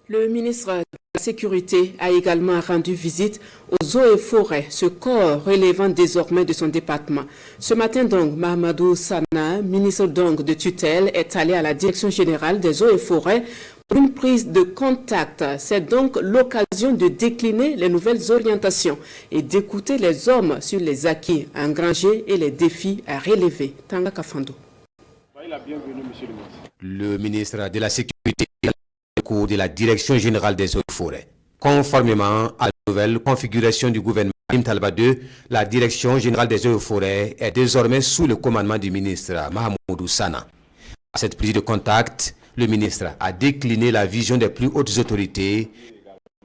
Le ministre de la Sécurité a également rendu visite aux eaux et forêts, ce corps relevant désormais de son département. Ce matin donc, Mahamadou Sana, ministre donc de tutelle, est allé à la Direction générale des eaux et forêts pour une prise de contact. C'est donc l'occasion de décliner les nouvelles orientations et d'écouter les hommes sur les acquis engrangés et les défis à relever. Tanga Kafando. Le ministre de la Sécurité au cours de la Direction générale des eaux et forêts. Conformément à la nouvelle configuration du gouvernement Talba II, la Direction générale des eaux et forêts est désormais sous le commandement du ministre Mahamadou Sana. À cette prise de contact, le ministre a décliné la vision des plus hautes autorités,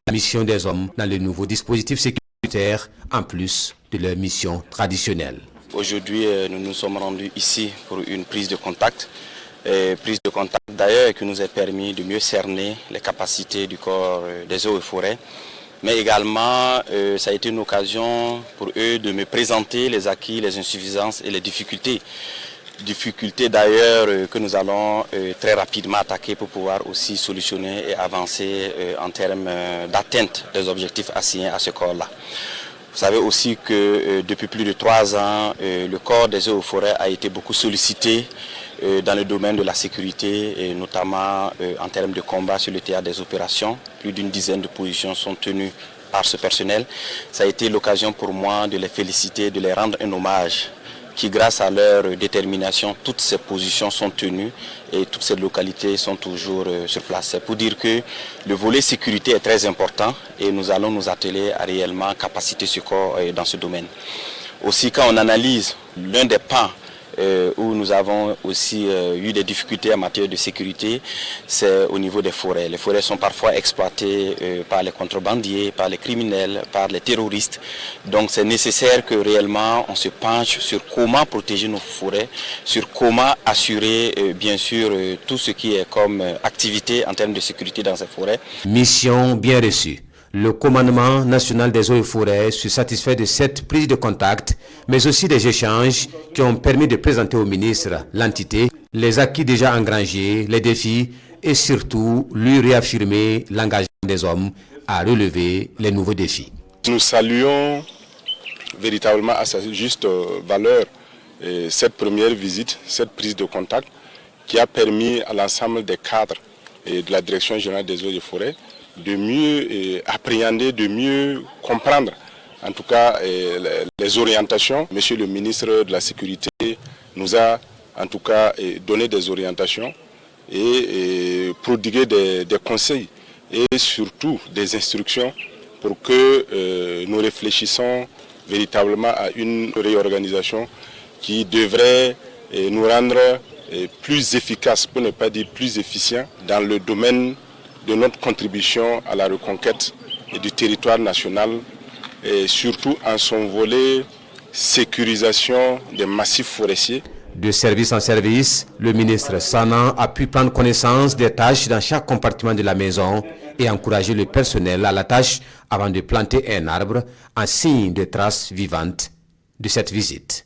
la mission des hommes dans le nouveau dispositif sécuritaire, en plus de leur mission traditionnelle. Aujourd'hui, nous nous sommes rendus ici pour une prise de contact. Prise de contact d'ailleurs qui nous a permis de mieux cerner les capacités du corps des eaux et forêts. Mais également, ça a été une occasion pour eux de me présenter les acquis, les insuffisances et les difficultés. Difficultés d'ailleurs que nous allons très rapidement attaquer pour pouvoir aussi solutionner et avancer en termes d'atteinte des objectifs assignés à ce corps-là. Vous savez aussi que depuis plus de 3 ans, le corps des eaux et forêts a été beaucoup sollicité dans le domaine de la sécurité, et notamment en termes de combat sur le théâtre des opérations. Plus d'une dizaine de positions sont tenues par ce personnel. Ça a été l'occasion pour moi de les féliciter, de les rendre un hommage, qui grâce à leur détermination, toutes ces positions sont tenues et toutes ces localités sont toujours sur place. C'est pour dire que le volet sécurité est très important et nous allons nous atteler à réellement capaciter ce corps dans ce domaine. Aussi, quand on analyse l'un des pans où nous avons aussi eu des difficultés en matière de sécurité, c'est au niveau des forêts. Les forêts sont parfois exploitées par les contrebandiers, par les criminels, par les terroristes. Donc c'est nécessaire que réellement on se penche sur comment protéger nos forêts, sur comment assurer bien sûr tout ce qui est comme activité en termes de sécurité dans ces forêts. Mission bien reçue. Le commandement national des eaux et forêts se satisfait de cette prise de contact, mais aussi des échanges qui ont permis de présenter au ministre l'entité, les acquis déjà engrangés, les défis et surtout lui réaffirmer l'engagement des hommes à relever les nouveaux défis. Nous saluons véritablement à sa juste valeur cette première visite, cette prise de contact qui a permis à l'ensemble des cadres et de la Direction générale des eaux et forêts de mieux appréhender, de mieux comprendre en tout cas les orientations. Monsieur le ministre de la Sécurité nous a en tout cas donné des orientations et prodigué des conseils et surtout des instructions pour que nous réfléchissions véritablement à une réorganisation qui devrait nous rendre plus efficaces, pour ne pas dire plus efficients, dans le domaine de notre contribution à la reconquête du territoire national et surtout en son volet sécurisation des massifs forestiers. De service en service, le ministre Sana a pu prendre connaissance des tâches dans chaque compartiment de la maison et encourager le personnel à la tâche avant de planter un arbre en signe de trace vivante de cette visite.